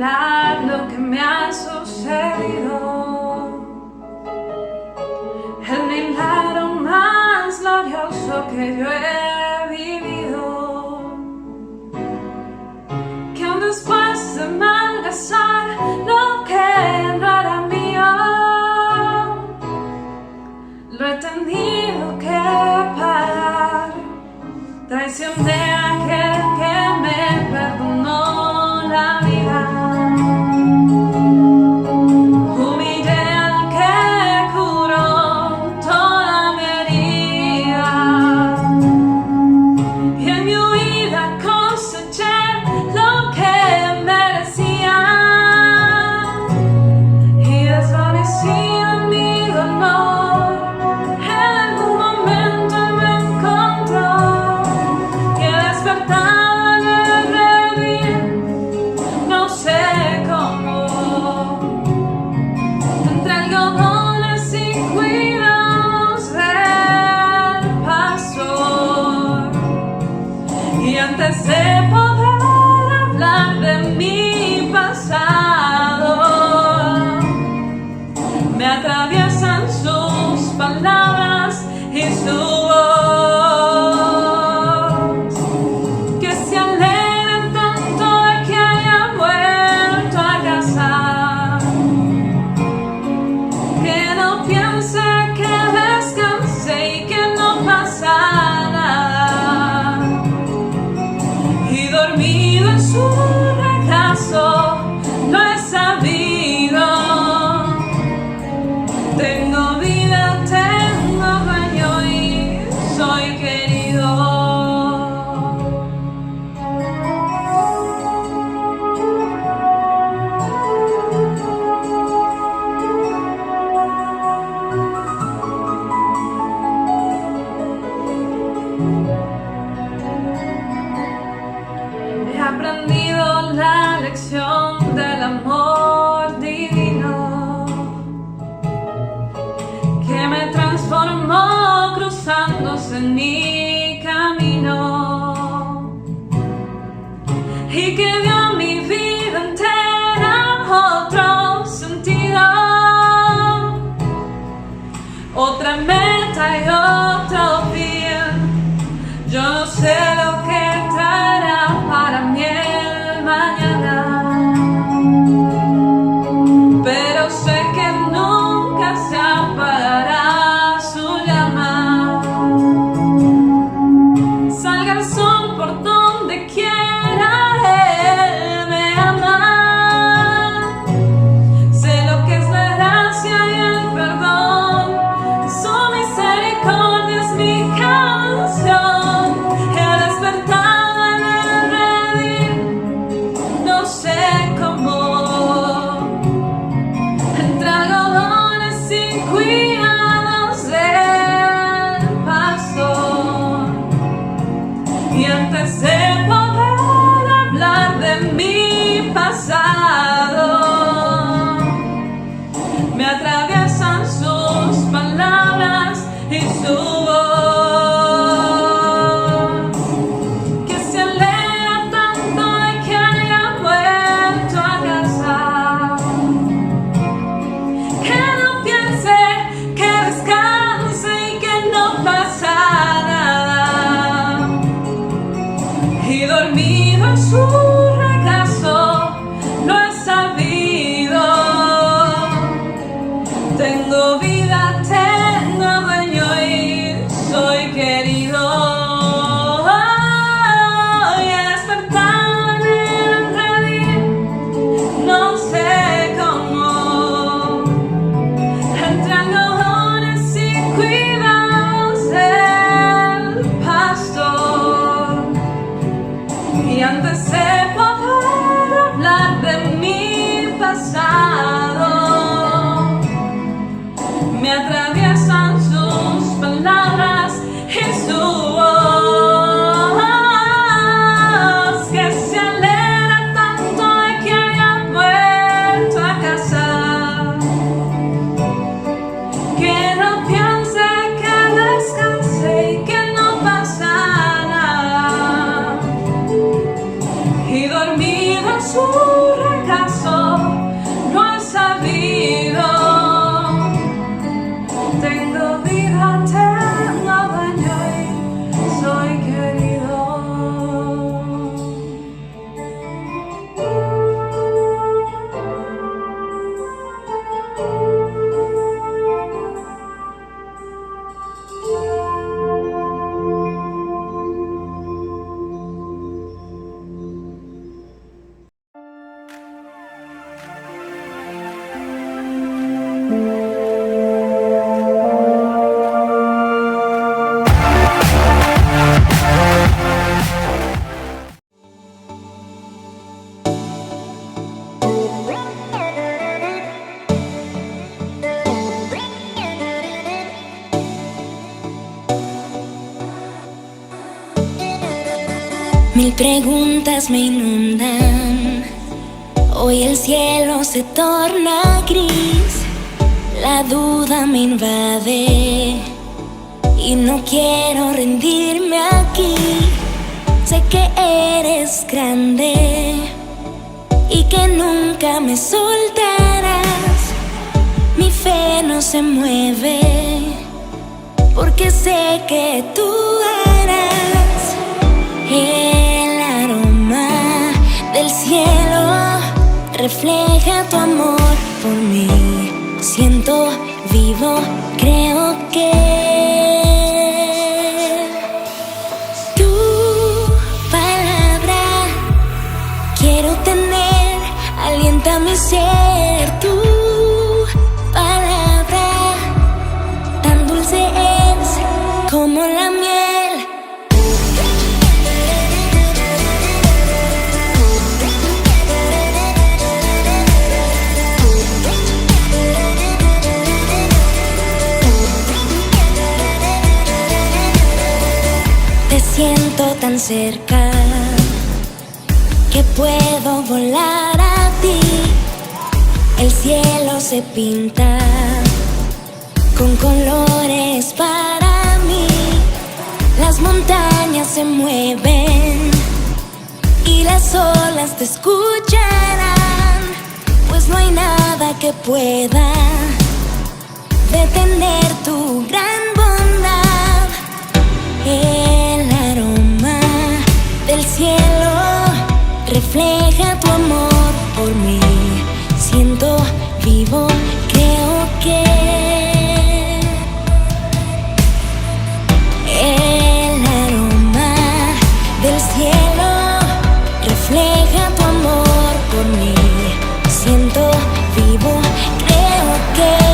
arreglar lo que me ha sucedido. El milagro más glorioso que yo he vivido, que aún después de malgastar lo que no era mío, lo he tenido que pagar. Traición de aquel que me perdonó la vida, humillé al que curó toda mi herida, y en mi huida coseché lo que merecía, y desvanecido en mi dolor, en algún momento me encontró, y he despertado en el redil, no sé cómo, entre algodones y cuidados del pastor. Y antes de poder hablar de mi pasado, me atraviesan sus palabras y su voz, que se alegran tanto de que haya vuelto a casa, que no piense que descansé y que no pasa nada, y dormido en su regazo lo he sabido. Tengo vida, tengo dueño y soy querido. He aprendido la lección del amor divino, que me transformó cruzándose en mi camino, y que dio a mi vida entera otro sentido, otra meta y otro fin. Yo no sé lo que traerá para mí el mañana, pero sé que nunca se apagará su llama. Salga el sol por donde quiera, Él me ama. Sé lo que es la gracia y el perdón, su misericordia es mi canción. He despertado en el redil, no sé cómo, entre algodones y cuidados del pastor. Y antes de poder hablar de mi pasado, me atraviesan sus palabras y su voz, que se alegra tanto de que haya vuelto de su rechazo no he sabido. Tengo vida eterna, dueño, y soy querido. Mil preguntas me inundan, hoy el cielo se torna gris, la duda me invade y no quiero rendirme aquí. Sé que eres grande y que nunca me soltarás. Mi fe no se mueve porque sé que tú harás. El aroma del cielo refleja tu amor por mí. Siento vivo, creo que tu palabra quiero tener, alienta mi ser. Tu palabra tan dulce es como la miel. Siento tan cerca que puedo volar a ti. El cielo se pinta con colores para mí. Las montañas se mueven y las olas te escucharán, pues no hay nada que pueda detener tu gran bondad. El aroma del cielo refleja tu amor por mí. Siento vivo, creo que el aroma del cielo refleja tu amor por mí. Siento vivo, creo que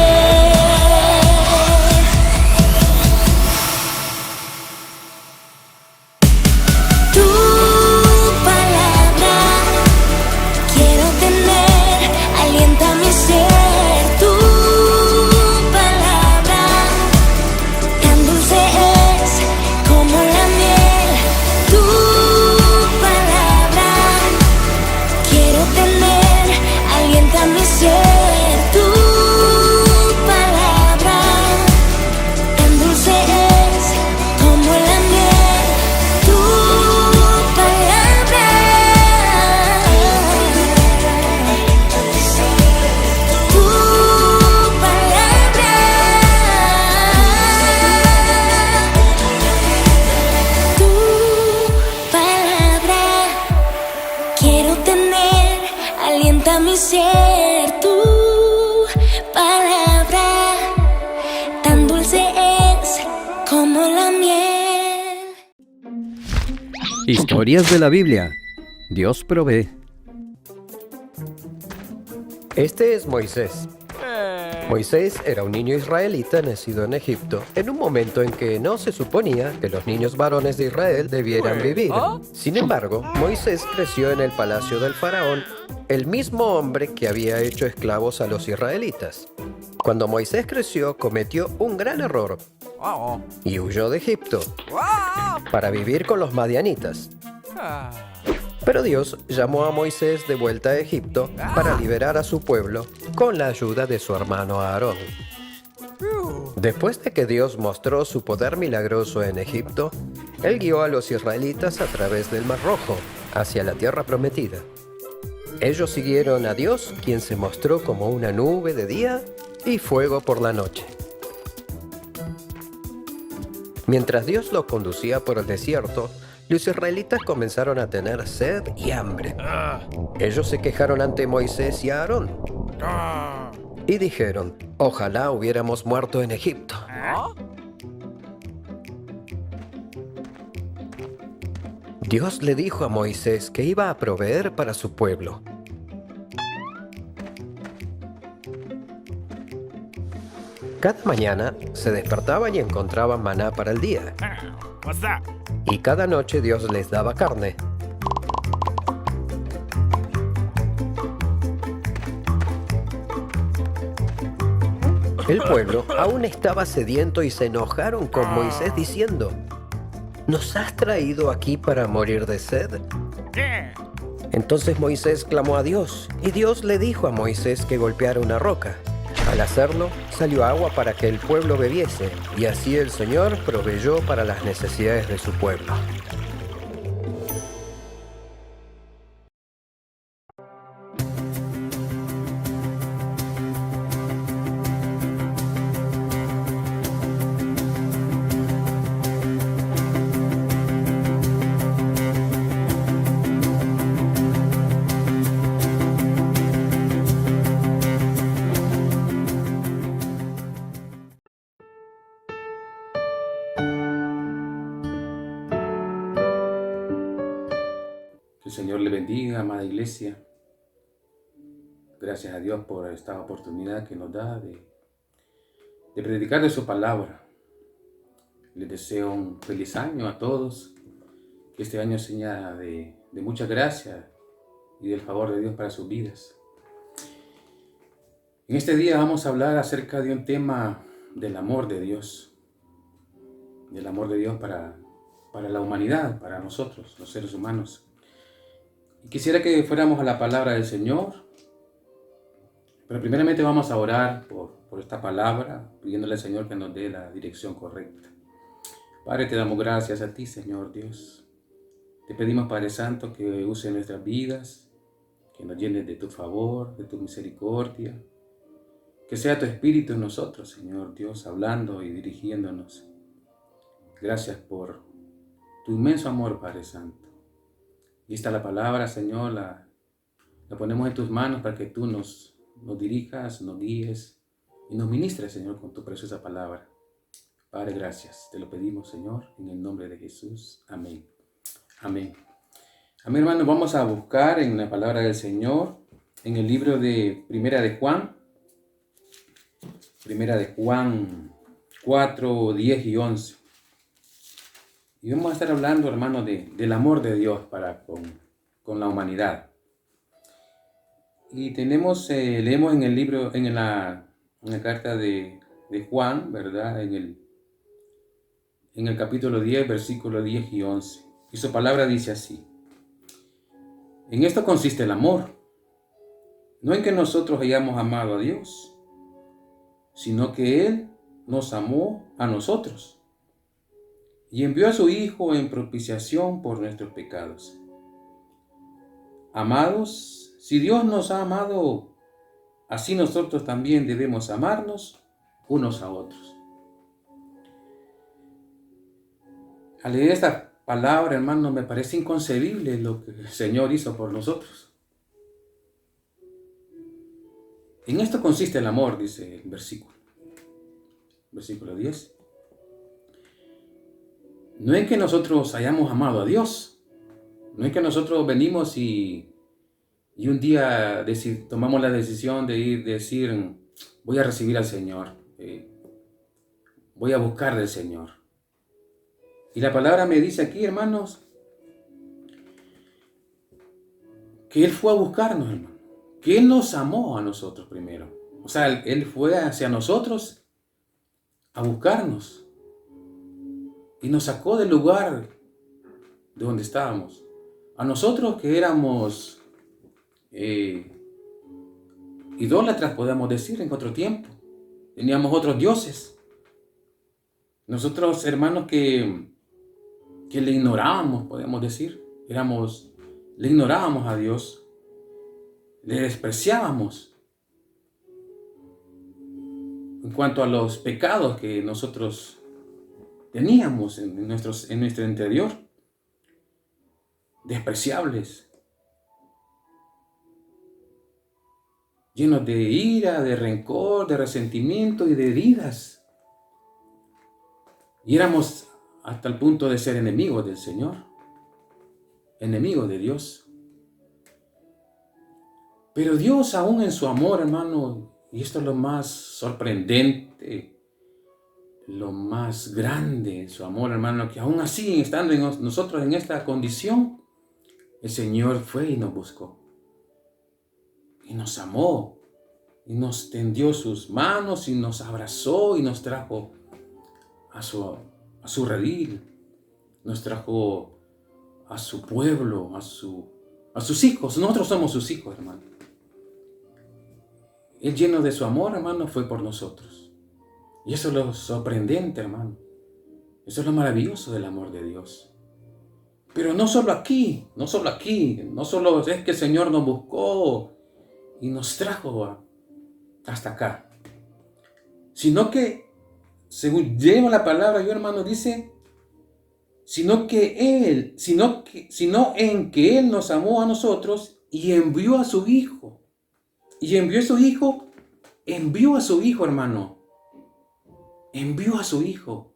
mi ser. Tu palabra tan dulce es como la miel. Historias de la Biblia. Dios provee. Este es Moisés. Moisés era un niño israelita nacido en Egipto, en un momento en que no se suponía que los niños varones de Israel debieran vivir. Sin embargo, Moisés creció en el palacio del faraón, el mismo hombre que había hecho esclavos a los israelitas. Cuando Moisés creció, cometió un gran error y huyó de Egipto para vivir con los madianitas. Pero Dios llamó a Moisés de vuelta a Egipto para liberar a su pueblo con la ayuda de su hermano Aarón. Después de que Dios mostró su poder milagroso en Egipto, Él guió a los israelitas a través del Mar Rojo hacia la tierra prometida. Ellos siguieron a Dios, quien se mostró como una nube de día y fuego por la noche. Mientras Dios los conducía por el desierto, los israelitas comenzaron a tener sed y hambre. Ellos se quejaron ante Moisés y Aarón y dijeron: ojalá hubiéramos muerto en Egipto. Dios le dijo a Moisés que iba a proveer para su pueblo. Cada mañana se despertaban y encontraban maná para el día. Y cada noche Dios les daba carne. El pueblo aún estaba sediento y se enojaron con Moisés diciendo: ¿nos has traído aquí para morir de sed? Entonces Moisés clamó a Dios, y Dios le dijo a Moisés que golpeara una roca. Al hacerlo, salió agua para que el pueblo bebiese, y así el Señor proveyó para las necesidades de su pueblo. Que el Señor le bendiga, amada iglesia. Gracias a Dios por esta oportunidad que nos da de predicar de su palabra. Les deseo un feliz año a todos. Que este año sea de mucha gracia y del favor de Dios para sus vidas. En este día vamos a hablar acerca de un tema del amor de Dios. Del amor de Dios para la humanidad, para nosotros, los seres humanos. Y quisiera que fuéramos a la palabra del Señor, pero primeramente vamos a orar por esta palabra, pidiéndole al Señor que nos dé la dirección correcta. Padre, te damos gracias a ti, Señor Dios. Te pedimos, Padre Santo, que use nuestras vidas, que nos llenes de tu favor, de tu misericordia, que sea tu Espíritu en nosotros, Señor Dios, hablando y dirigiéndonos. Gracias por tu inmenso amor, Padre Santo. Y está la palabra, Señor, la ponemos en tus manos para que tú nos dirijas, nos guíes y nos ministres, Señor, con tu preciosa palabra. Padre, gracias. Te lo pedimos, Señor, en el nombre de Jesús. Amén. Amén. Amén, hermanos. Vamos a buscar en la palabra del Señor, en el libro de Primera de Juan 4, 10 y 11. Y vamos a estar hablando, hermanos, del amor de Dios para con la humanidad. Y leemos en el libro, en la carta de Juan, ¿verdad? En el capítulo 10, versículos 10 y 11. Y su palabra dice así: en esto consiste el amor, no en que nosotros hayamos amado a Dios, sino que Él nos amó a nosotros y envió a su Hijo en propiciación por nuestros pecados. Amados, si Dios nos ha amado, así nosotros también debemos amarnos unos a otros. Al leer esta palabra, hermano, me parece inconcebible lo que el Señor hizo por nosotros. En esto consiste el amor, dice el versículo 10. No es que nosotros hayamos amado a Dios, no es que nosotros venimos y un día tomamos la decisión de decir, voy a recibir al Señor, voy a buscar del Señor. Y la palabra me dice aquí, hermanos, que Él fue a buscarnos, hermano, que Él nos amó a nosotros primero. O sea, Él fue hacia nosotros a buscarnos. Y nos sacó del lugar de donde estábamos. A nosotros que éramos idólatras, podemos decir, en otro tiempo. Teníamos otros dioses. Nosotros, hermanos, que le ignorábamos, podemos decir. Le ignorábamos a Dios. le despreciábamos en cuanto a los pecados que nosotros teníamos en nuestro interior, despreciables, llenos de ira, de rencor, de resentimiento y de heridas. Y éramos hasta el punto de ser enemigos del Señor, enemigos de Dios. Pero Dios, aún en su amor, hermano, y esto es lo más sorprendente, lo más grande, su amor, hermano, que aún así, estando nosotros en esta condición, el Señor fue y nos buscó. Y nos amó, y nos tendió sus manos, y nos abrazó, y nos trajo a su redil, nos trajo a su pueblo, a sus hijos. Nosotros somos sus hijos, hermano. Él, lleno de su amor, hermano, fue por nosotros. Y eso es lo sorprendente, hermano. Eso es lo maravilloso del amor de Dios. Pero no solo aquí, no solo es que el Señor nos buscó y nos trajo hasta acá, sino que, según lleva la palabra, yo, hermano, dice, sino en que Él nos amó a nosotros y envió a su Hijo. Y envió a su Hijo, hermano. Envió a su Hijo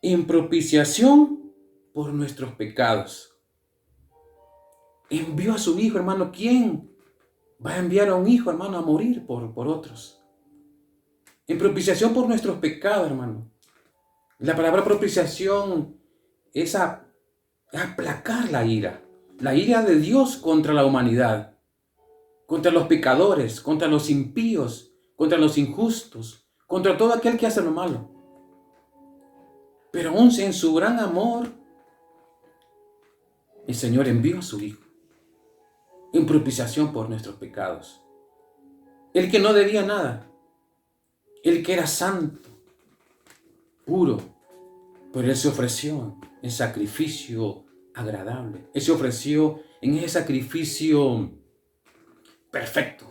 en propiciación por nuestros pecados. Envió a su Hijo, hermano. ¿Quién va a enviar a un hijo, hermano, a morir por otros? En propiciación por nuestros pecados, hermano. La palabra propiciación es aplacar la ira de Dios contra la humanidad, contra los pecadores, contra los impíos, contra los injustos, contra todo aquel que hace lo malo. Pero aún en su gran amor, el Señor envió a su Hijo en propiciación por nuestros pecados. El que no debía nada, el que era santo, puro, pero Él se ofreció en sacrificio agradable. Él se ofreció en ese sacrificio perfecto.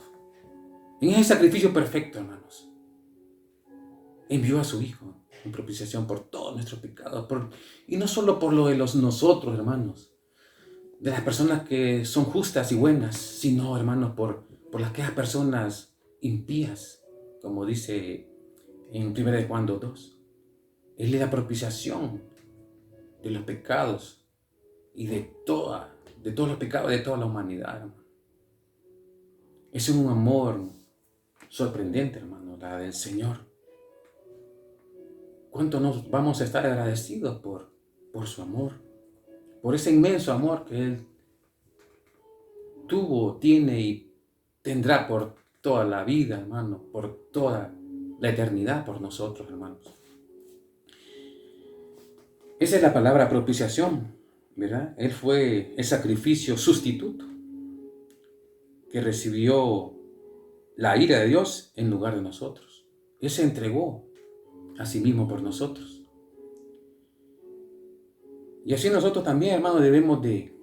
En ese sacrificio perfecto, hermanos. Envió a su Hijo en propiciación por todos nuestros pecados. Y no solo por lo de nosotros, hermanos, de las personas que son justas y buenas, sino, hermanos, por aquellas personas impías, como dice en 1 Juan 2. Él es la propiciación de los pecados y de todos los pecados de toda la humanidad, hermano. Es un amor sorprendente, hermano, la del Señor. ¿Cuánto nos vamos a estar agradecidos por su amor? Por ese inmenso amor que Él tuvo, tiene y tendrá por toda la vida, hermano, por toda la eternidad por nosotros, hermanos. Esa es la palabra propiciación, ¿verdad? Él fue el sacrificio sustituto que recibió la ira de Dios en lugar de nosotros. Él se entregó a sí mismo por nosotros. Y así nosotros también, hermanos, debemos de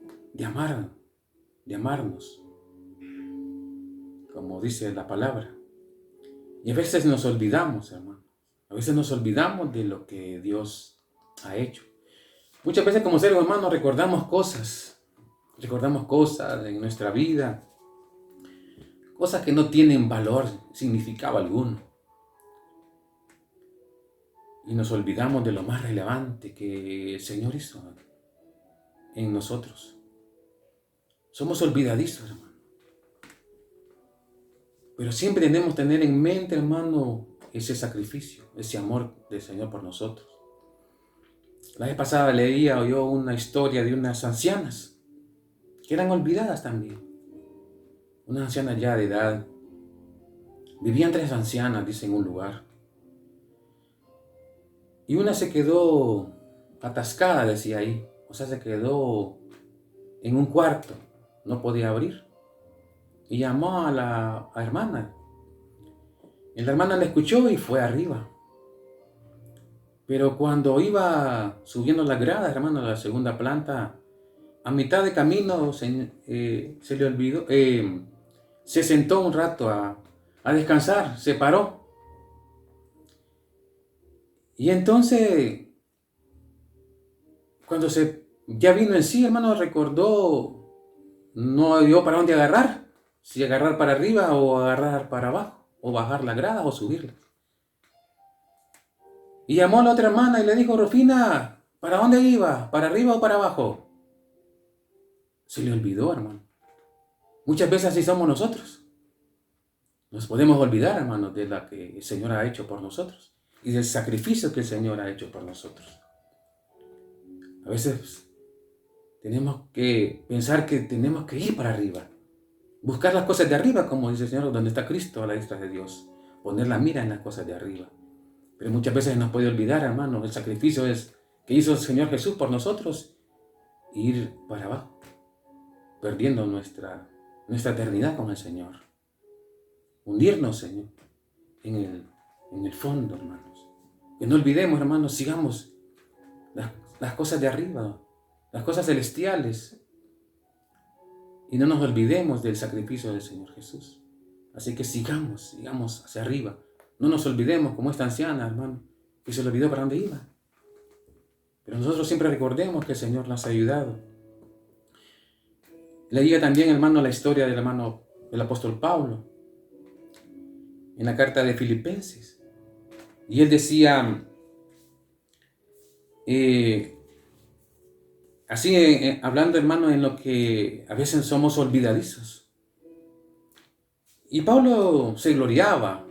amarnos, como dice la palabra. Y a veces nos olvidamos, hermanos. A veces nos olvidamos de lo que Dios ha hecho. Muchas veces como seres humanos recordamos cosas en nuestra vida, cosas que no tienen valor, significado alguno. Y nos olvidamos de lo más relevante que el Señor hizo en nosotros. Somos olvidadizos, hermano. Pero siempre debemos tener en mente, hermano, ese sacrificio, ese amor del Señor por nosotros. La vez pasada leía yo una historia de unas ancianas que eran olvidadas también. Unas ancianas ya de edad. Vivían 3 ancianas, dice, en un lugar. Y una se quedó atascada, decía ahí. O sea, se quedó en un cuarto. No podía abrir. Y llamó a la hermana. Y la hermana la escuchó y fue arriba. Pero cuando iba subiendo las gradas, hermano, a la segunda planta, a mitad de camino se le olvidó, se sentó un rato a descansar, se paró. Y entonces, cuando ya vino en sí, hermano, recordó, no dio para dónde agarrar, si agarrar para arriba o agarrar para abajo, o bajar la grada o subirla. Y llamó a la otra hermana y le dijo: Rufina, ¿para dónde iba? ¿Para arriba o para abajo? Se le olvidó, hermano. Muchas veces así somos nosotros. Nos podemos olvidar, hermano, de lo que el Señor ha hecho por nosotros y del sacrificio que el Señor ha hecho por nosotros. A veces tenemos que pensar que tenemos que ir para arriba, buscar las cosas de arriba, como dice el Señor, donde está Cristo a la diestra de Dios, poner la mira en las cosas de arriba. Pero muchas veces nos puede olvidar, hermano, el sacrificio que hizo el Señor Jesús por nosotros, ir para abajo, perdiendo nuestra eternidad con el Señor. Hundirnos, Señor, en el fondo, hermanos. Que no olvidemos, hermanos, sigamos las cosas de arriba, las cosas celestiales. Y no nos olvidemos del sacrificio del Señor Jesús. Así que sigamos hacia arriba. No nos olvidemos, como esta anciana, hermano, que se le olvidó para dónde iba. Pero nosotros siempre recordemos que el Señor nos ha ayudado. Leía también, hermano, la historia del apóstol Pablo en la carta de Filipenses. Y él decía, hablando, hermano, en lo que a veces somos olvidadizos. Y Pablo se gloriaba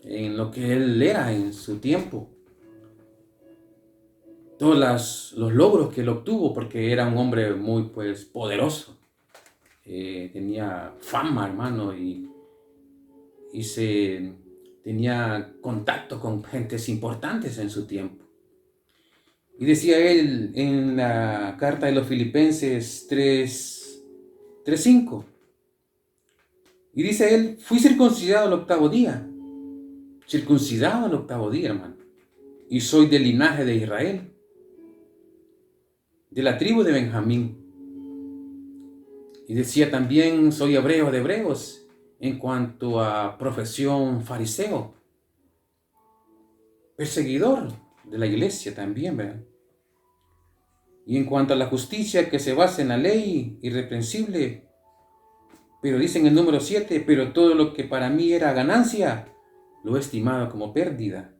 en lo que él era en su tiempo. Todos los logros que él obtuvo, porque era un hombre muy poderoso. Tenía fama, hermano, y tenía contacto con gentes importantes en su tiempo. Y decía él en la carta de los Filipenses 3:5. Y dice él: fui circuncidado al octavo día. Circuncidado al octavo día, hermano. Y soy del linaje de Israel, de la tribu de Benjamín. Y decía también: soy hebreo de hebreos, en cuanto a profesión fariseo. Perseguidor de la iglesia también, ¿verdad? Y en cuanto a la justicia que se basa en la ley, irreprensible. Pero dice en el número 7, pero todo lo que para mí era ganancia, lo he estimado como pérdida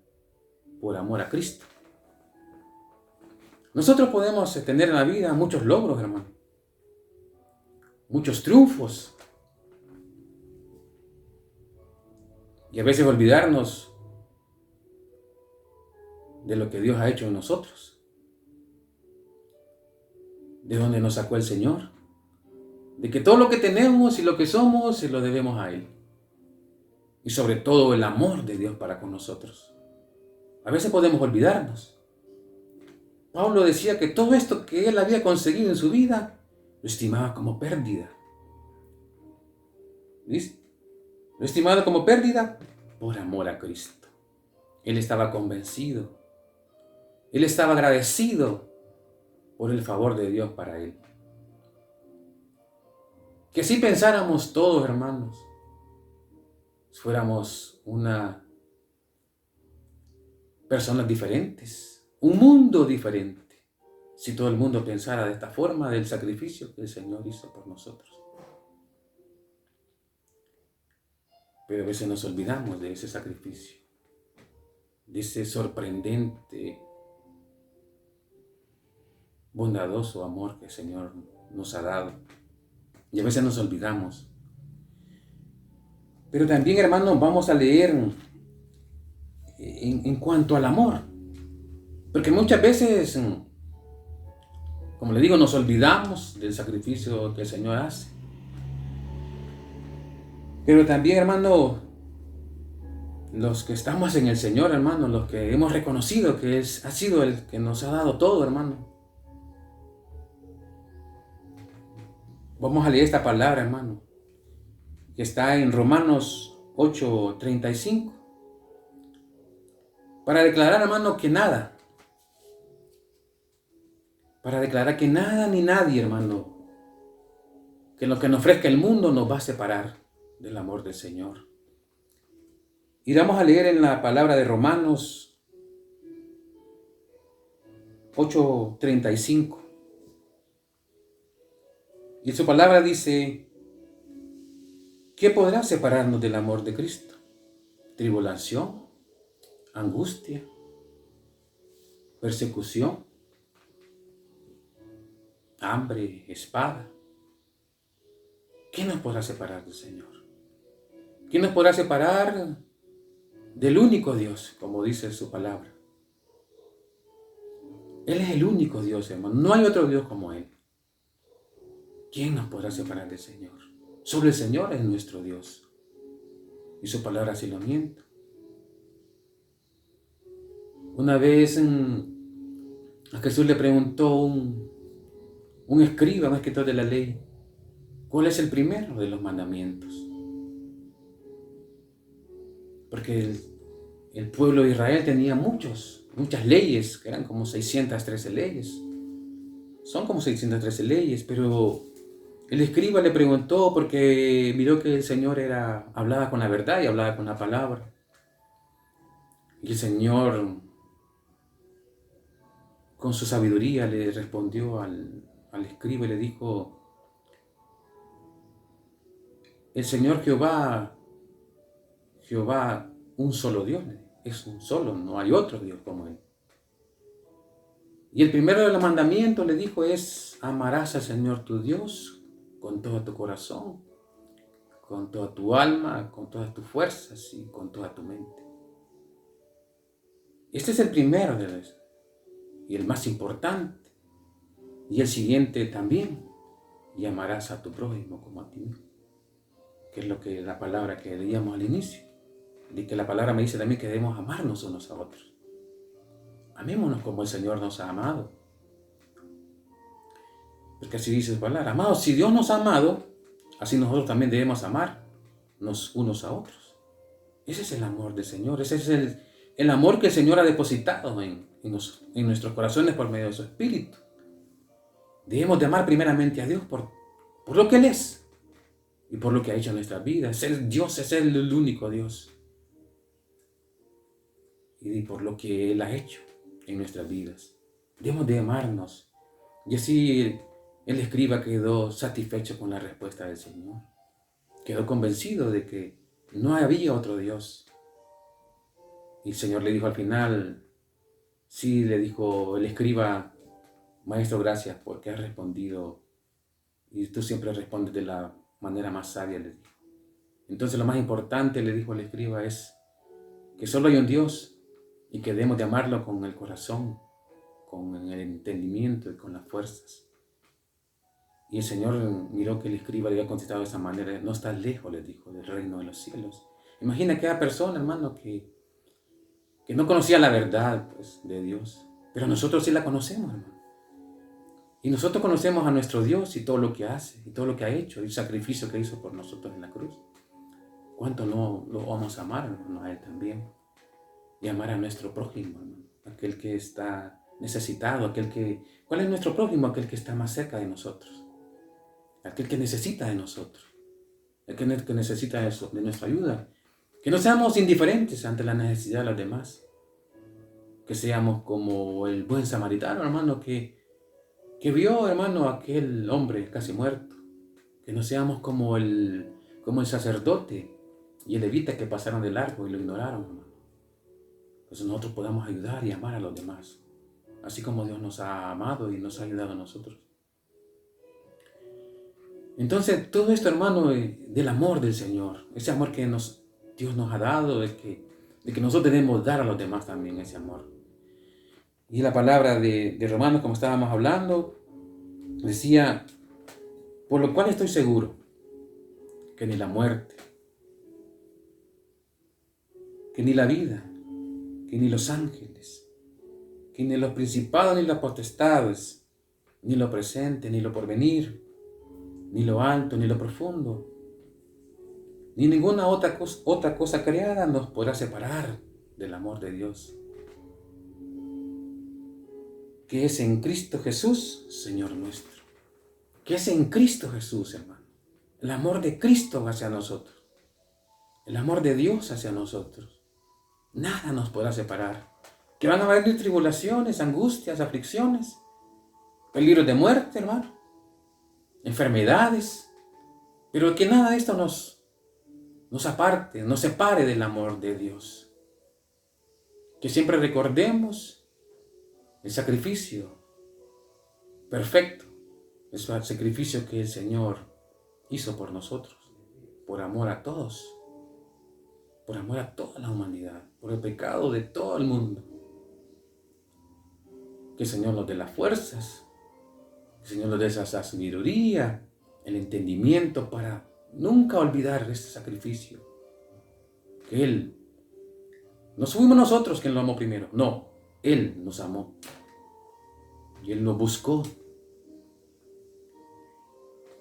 por amor a Cristo. Nosotros podemos tener en la vida muchos logros, hermano. Muchos triunfos. Y a veces olvidarnos de lo que Dios ha hecho en nosotros. De dónde nos sacó el Señor. De que todo lo que tenemos y lo que somos se lo debemos a Él. Y sobre todo el amor de Dios para con nosotros. A veces podemos olvidarnos. Pablo decía que todo esto que él había conseguido en su vida lo estimaba como pérdida. ¿Viste? Lo estimaba como pérdida por amor a Cristo. Él estaba convencido. Él estaba agradecido por el favor de Dios para él. Que si pensáramos todos, hermanos, fuéramos personas diferentes, un mundo diferente, si todo el mundo pensara de esta forma del sacrificio que el Señor hizo por nosotros. Pero a veces nos olvidamos de ese sacrificio, de ese sorprendente, bondadoso amor que el Señor nos ha dado. Y a veces nos olvidamos. Pero también, hermanos, vamos a leer en cuanto al amor. Porque muchas veces, como le digo, nos olvidamos del sacrificio que el Señor hace. Pero también, hermano, los que estamos en el Señor, hermano, los que hemos reconocido que ha sido el que nos ha dado todo, hermano. Vamos a leer esta palabra, hermano, que está en Romanos 8:35. Para declarar, hermano, que nada para declarar que nada ni nadie, hermano, que lo que nos ofrezca el mundo nos va a separar del amor del Señor. Y vamos a leer en la palabra de Romanos 8:35. Y su palabra dice: ¿qué podrá separarnos del amor de Cristo? ¿Tribulación? ¿Angustia? ¿Persecución? ¿Hambre? ¿Espada? ¿Qué nos podrá separar del Señor? ¿Qué nos podrá separar del único Dios, como dice su palabra? Él es el único Dios, hermano. No hay otro Dios como Él. ¿Quién nos podrá separar del Señor? Solo el Señor es nuestro Dios. Y su palabra así lo miente. Una vez a Jesús le preguntó un escriba, un escritor de la ley, ¿cuál es el primero de los mandamientos? Porque el pueblo de Israel tenía muchas leyes, que eran como 613 leyes. Son como 613 leyes, pero el escriba le preguntó porque miró que el Señor hablaba con la verdad y hablaba con la palabra. Y el Señor, con su sabiduría, le respondió al escriba y le dijo: el Señor Jehová, un solo Dios, es un solo, no hay otro Dios como Él. Y el primero de los mandamientos, le dijo, es: amarás al Señor tu Dios con todo tu corazón, con toda tu alma, con todas tus fuerzas y con toda tu mente. Este es el primero de los, y el más importante. Y el siguiente también: y amarás a tu prójimo como a ti mismo. Que es lo que la palabra que leíamos al inicio. Y que la palabra me dice también que debemos amarnos unos a otros. Amémonos como el Señor nos ha amado. Porque así dice su palabra: amados, si Dios nos ha amado, así nosotros también debemos amarnos unos a otros. Ese es el amor del Señor. Ese es el amor que el Señor ha depositado en nuestros corazones por medio de su Espíritu. Debemos de amar primeramente a Dios por lo que Él es y por lo que ha hecho en nuestras vidas. Dios es el único Dios. Y por lo que Él ha hecho en nuestras vidas. Debemos de amarnos. Y así el escriba quedó satisfecho con la respuesta del Señor. Quedó convencido de que no había otro Dios. Y el Señor le dijo al final, sí, le dijo el escriba: maestro, gracias porque has respondido y tú siempre respondes de la manera más sabia, le dijo. Entonces lo más importante, le dijo el escriba, es que solo hay un Dios y que debemos de amarlo con el corazón, con el entendimiento y con las fuerzas. Y el Señor miró que el escriba le había contestado de esa manera: no estás lejos, le dijo, del reino de los cielos. Imagina aquella persona, hermano, que no conocía la verdad, pues, de Dios, pero nosotros sí la conocemos, hermano. Y nosotros conocemos a nuestro Dios y todo lo que hace, y todo lo que ha hecho, y el sacrificio que hizo por nosotros en la cruz. ¿Cuánto no lo vamos a amar, hermano, a Él también? Y amar a nuestro prójimo, hermano, aquel que está necesitado, ¿cuál es nuestro prójimo? Aquel que está más cerca de nosotros, aquel que necesita de nosotros, aquel que necesita de nuestra ayuda. Que no seamos indiferentes ante la necesidad de los demás, que seamos como el buen samaritano, hermano, que vio, hermano, a aquel hombre casi muerto. Que no seamos como el sacerdote y el levita que pasaron de largo y lo ignoraron, hermano. Pues nosotros podamos ayudar y amar a los demás, así como Dios nos ha amado y nos ha ayudado a nosotros. Entonces, todo esto, hermano, del amor del Señor, ese amor que Dios nos ha dado, de que nosotros debemos dar a los demás también ese amor. Y la palabra de Romanos, como estábamos hablando, decía: por lo cual estoy seguro que ni la muerte, que ni la vida, que ni los ángeles, que ni los principados ni las potestades, ni lo presente, ni lo porvenir, ni lo alto, ni lo profundo, ni ninguna otra cosa creada nos podrá separar del amor de Dios, que es en Cristo Jesús, Señor nuestro. Que es en Cristo Jesús, hermano. El amor de Cristo hacia nosotros. El amor de Dios hacia nosotros. Nada nos podrá separar. Que van a haber tribulaciones, angustias, aflicciones, peligros de muerte, hermano, enfermedades, pero que nada de esto nos aparte, nos separe del amor de Dios. Que siempre recordemos el sacrificio perfecto, el sacrificio que el Señor hizo por nosotros, por amor a todos, por amor a toda la humanidad, por el pecado de todo el mundo. Que el Señor nos dé las fuerzas, que el Señor nos dé esa sabiduría, el entendimiento para nunca olvidar este sacrificio. Que Él, no fuimos nosotros quien lo amó primero, no, Él nos amó. Y Él nos buscó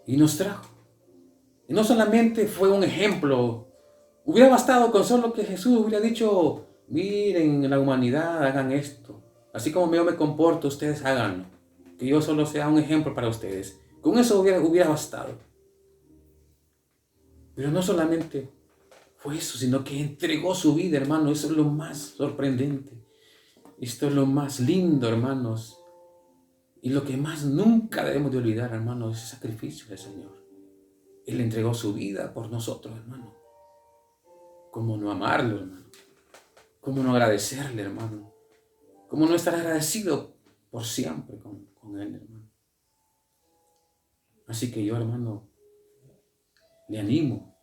y nos trajo. Y no solamente fue un ejemplo, hubiera bastado con solo que Jesús hubiera dicho, miren la humanidad, hagan esto. Así como yo me comporto, ustedes háganlo. Que yo solo sea un ejemplo para ustedes. Con eso hubiera bastado. Pero no solamente fue eso, sino que entregó su vida, hermano. Eso es lo más sorprendente. Esto es lo más lindo, hermanos. Y lo que más nunca debemos de olvidar, hermano, es el sacrificio del Señor. Él entregó su vida por nosotros, hermano. ¿Cómo no amarlo, hermano? ¿Cómo no agradecerle, hermano? ¿Cómo no estar agradecido por siempre con Él, hermano? Así que yo, hermano, le animo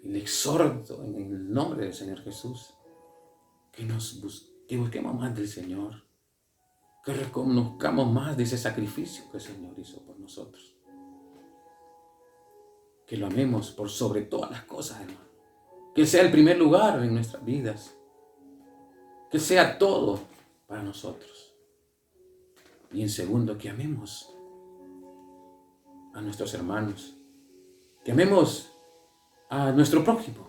y le exhorto en el nombre del Señor Jesús que busquemos más del Señor, que reconozcamos más de ese sacrificio que el Señor hizo por nosotros. Que lo amemos por sobre todas las cosas, hermano. Que Él sea el primer lugar en nuestras vidas. Que sea todo para nosotros. Y en segundo, que amemos a nuestros hermanos. Que amemos a nuestro prójimo,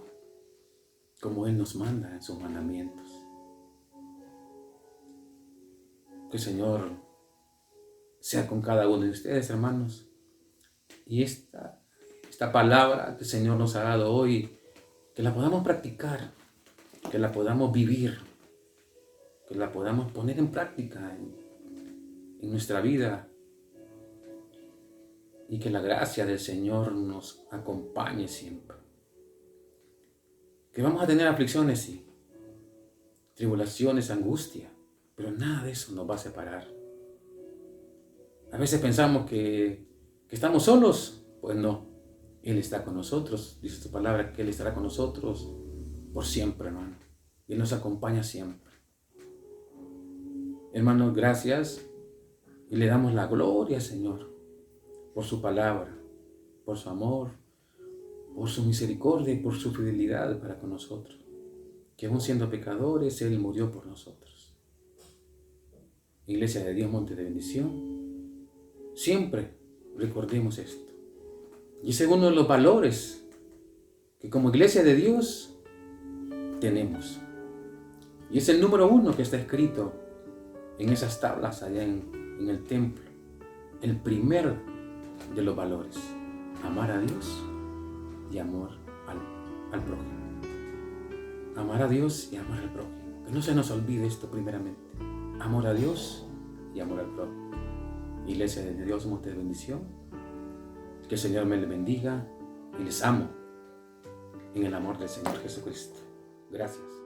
como Él nos manda en sus mandamientos. Que el Señor sea con cada uno de ustedes, hermanos. Y esta palabra que el Señor nos ha dado hoy, que la podamos practicar, que la podamos vivir, que la podamos poner en práctica en nuestra vida, y que la gracia del Señor nos acompañe siempre. Que vamos a tener aflicciones, sí, tribulaciones, angustia, pero nada de eso nos va a separar. A veces pensamos que estamos solos, pues no. Él está con nosotros, dice su palabra, que Él estará con nosotros por siempre, hermano. Él nos acompaña siempre. Hermanos, gracias y le damos la gloria al Señor por su palabra, por su amor, por su misericordia y por su fidelidad para con nosotros. Que aún siendo pecadores, Él murió por nosotros. Iglesia de Dios, Monte de Bendición, siempre recordemos esto. Y es uno de los valores que como Iglesia de Dios tenemos. Y es el número 1 que está escrito en esas tablas allá en el templo. El primero de los valores. Amar a Dios y amor al prójimo. Amar a Dios y amar al prójimo. Que no se nos olvide esto primeramente. Amor a Dios y amor al prójimo. Iglesia de Dios, Monte de Bendición. Que el Señor me les bendiga y les amo en el amor del Señor Jesucristo. Gracias.